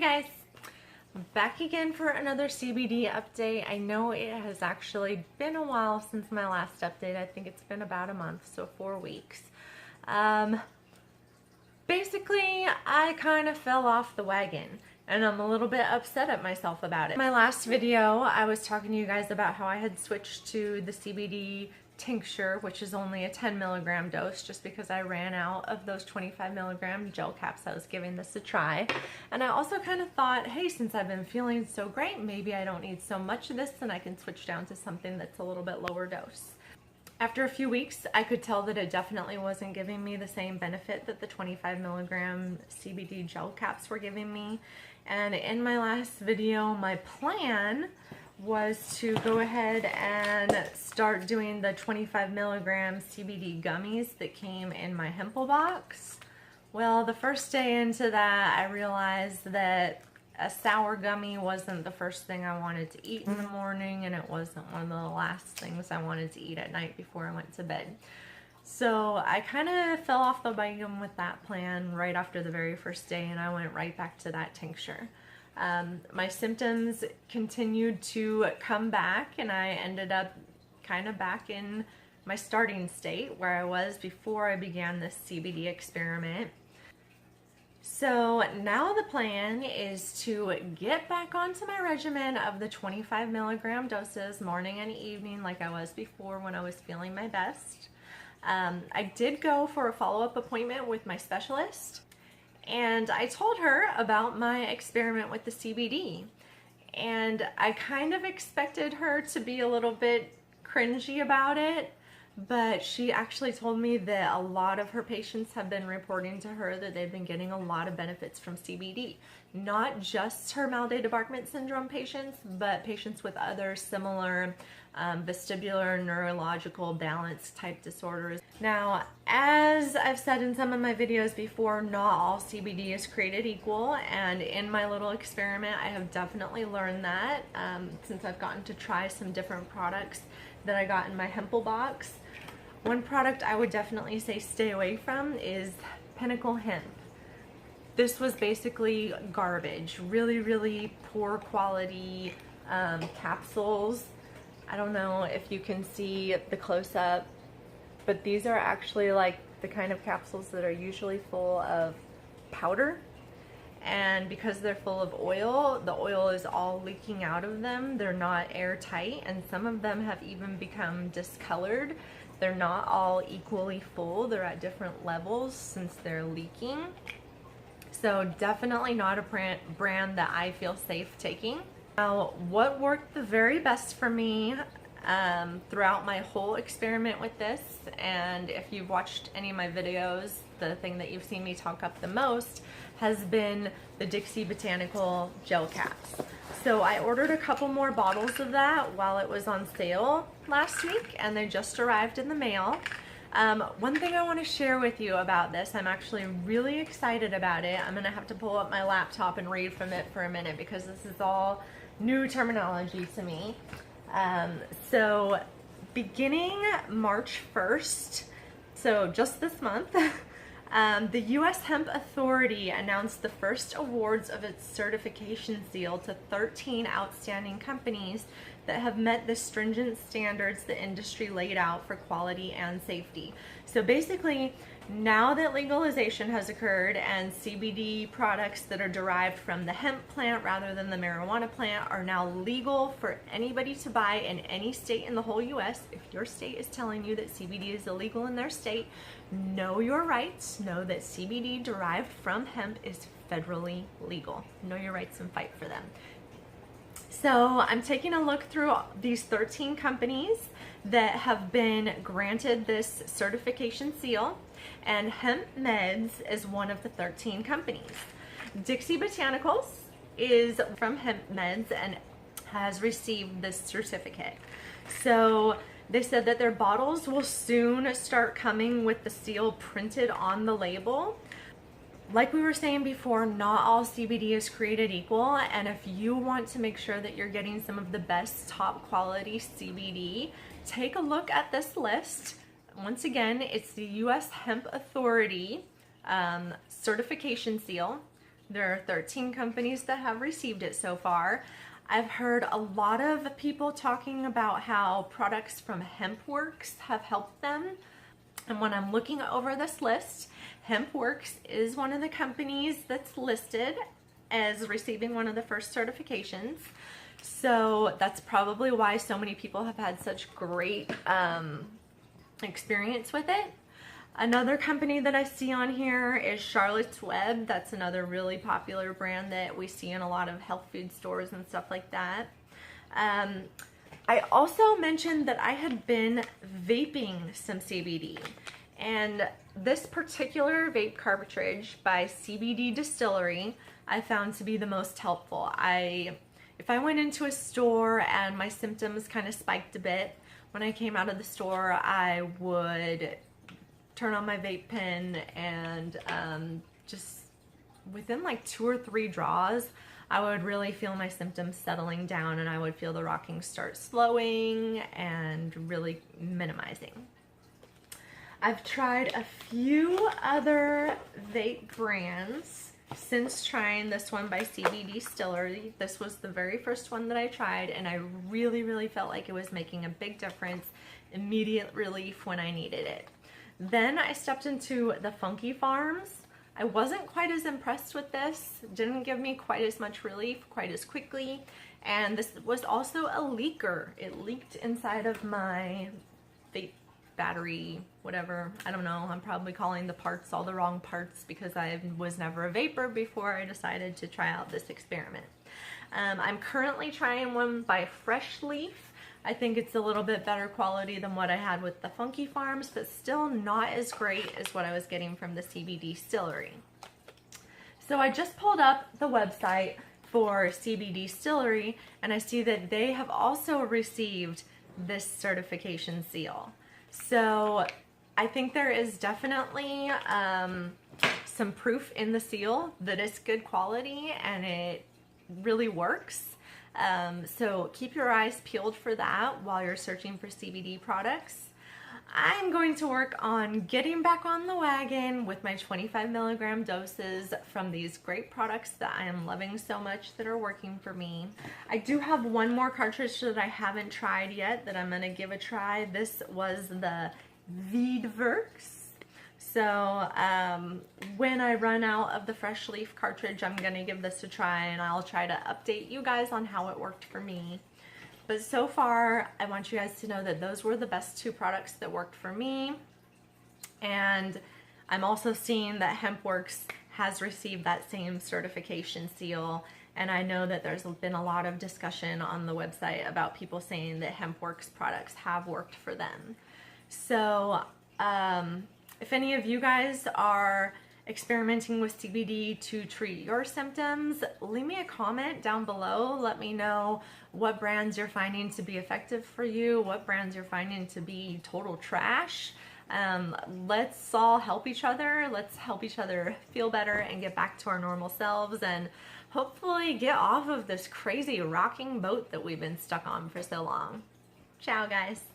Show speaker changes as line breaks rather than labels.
guys, I'm back again for another CBD update. I know it has actually been a while since my last update. I think it's been about a month, so 4 weeks. Basically, I kind of fell off the wagon and I'm a little bit upset at myself about it. In my last video, I was talking to you guys about how I had switched to the CBD tincture, which is only a 10 milligram dose, just because I ran out of those 25 milligram gel caps. I was giving this a try. And I also kind of thought, hey, since I've been feeling so great, maybe I don't need so much of this and I can switch down to something that's a little bit lower dose. After a few weeks, I could tell that it definitely wasn't giving me the same benefit that the 25 milligram CBD gel caps were giving me. And in my last video, my plan was to go ahead and start doing the 25 milligram CBD gummies that came in my hemp box. Well, the first day into that, I realized that a sour gummy wasn't the first thing I wanted to eat in the morning, and it wasn't one of the last things I wanted to eat at night before I went to bed. So I kind of fell off the wagon with that plan right after the very first day, and I went right back to that tincture. My symptoms continued to come back, and I ended up kind of back in my starting state where I was before I began this CBD experiment. So now the plan is to get back onto my regimen of the 25 milligram doses morning and evening like I was before when I was feeling my best. I did go for a follow-up appointment with my specialist, and I told her about my experiment with the CBD, and I kind of expected her to be a little bit cringy about it, but she actually told me that a lot of her patients have been reporting to her that they've been getting a lot of benefits from CBD. Not just her Mal Debarquement Syndrome patients, but patients with other similar vestibular neurological balance type disorders. Now, as I've said in some of my videos before, not all CBD is created equal, and in my little experiment I have definitely learned that since I've gotten to try some different products that I got in my hemp box. One product I would definitely say stay away from is Pinnacle Hemp. This was basically garbage, really poor quality capsules. I don't know if you can see the close-up, but these are actually like the kind of capsules that are usually full of powder, and because they're full of oil, the oil is all leaking out of them. They're not airtight, and some of them have even become discolored. They're not all equally full. They're at different levels since they're leaking. So definitely not a brand that I feel safe taking. Now, what worked the very best for me throughout my whole experiment with this, and if you've watched any of my videos, the thing that you've seen me talk up the most has been the Dixie Botanical gel caps. So I ordered a couple more bottles of that while it was on sale last week, and they just arrived in the mail. One thing I want to share with you about this, I'm actually really excited about it. I'm going to have to pull up my laptop and read from it for a minute because this is all new terminology to me. So beginning March 1st, so just this month, the US Hemp Authority announced the first awards of its certification seal to 13 outstanding companies that have met the stringent standards the industry laid out for quality and safety. So basically, now that legalization has occurred and CBD products that are derived from the hemp plant rather than the marijuana plant are now legal for anybody to buy in any state in the whole US. If your state is telling you that CBD is illegal in their state, know your rights. Know that CBD derived from hemp is federally legal. Know your rights and fight for them. So I'm taking a look through these 13 companies that have been granted this certification seal, and Hemp Meds is one of the 13 companies. Dixie Botanicals is from Hemp Meds and has received this certificate. So they said that their bottles will soon start coming with the seal printed on the label. Like we were saying before, not all CBD is created equal, and if you want to make sure that you're getting some of the best top quality CBD, take a look at this list. Once again, it's the US Hemp Authority certification seal. There are 13 companies that have received it so far. I've heard a lot of people talking about how products from HempWorks have helped them. And when I'm looking over this list, HempWorks is one of the companies that's listed as receiving one of the first certifications. So that's probably why so many people have had such great experience with it. Another company that I see on here is Charlotte's Web. That's another really popular brand that we see in a lot of health food stores and stuff like that. I also mentioned that I had been vaping some CBD, and this particular vape cartridge by CBD Distillery I found to be the most helpful. If I went into a store and my symptoms kind of spiked a bit, when I came out of the store, I would turn on my vape pen and just within like 2 or 3 draws, I would really feel my symptoms settling down, and I would feel the rocking start slowing and really minimizing. I've tried a few other vape brands since trying this one by CBD Distillery. This was the very first one that I tried, and I really felt like it was making a big difference, immediate relief when I needed it. Then I stepped into the Funky Farms. I wasn't quite as impressed with this. Didn't give me quite as much relief quite as quickly. And this was also a leaker. It leaked inside of my vape battery, whatever. I don't know. I'm probably calling the parts all the wrong parts because I was never a vapor before I decided to try out this experiment. I'm currently trying one by Fresh Leaf. I think it's a little bit better quality than what I had with the Funky Farms, but still not as great as what I was getting from the CBD Distillery. So I just pulled up the website for CBD Distillery, and I see that they have also received this certification seal. So I think there is definitely some proof in the seal that it's good quality and it really works. So keep your eyes peeled for that while you're searching for CBD products. I'm going to work on getting back on the wagon with my 25 milligram doses from these great products that I am loving so much that are working for me. I do have one more cartridge that I haven't tried yet that I'm going to give a try. This was the Veedworks. So when I run out of the Fresh Leaf cartridge, I'm going to give this a try, and I'll try to update you guys on how it worked for me. But so far, I want you guys to know that those were the best 2 products that worked for me. And I'm also seeing that HempWorks has received that same certification seal. And I know that there's been a lot of discussion on the website about people saying that HempWorks products have worked for them. So if any of you guys are experimenting with CBD to treat your symptoms, leave me a comment down below. Let me know what brands you're finding to be effective for you, what brands you're finding to be total trash. Let's all help each other. Let's help each other feel better and get back to our normal selves, and hopefully get off of this crazy rocking boat that we've been stuck on for so long. Ciao, guys.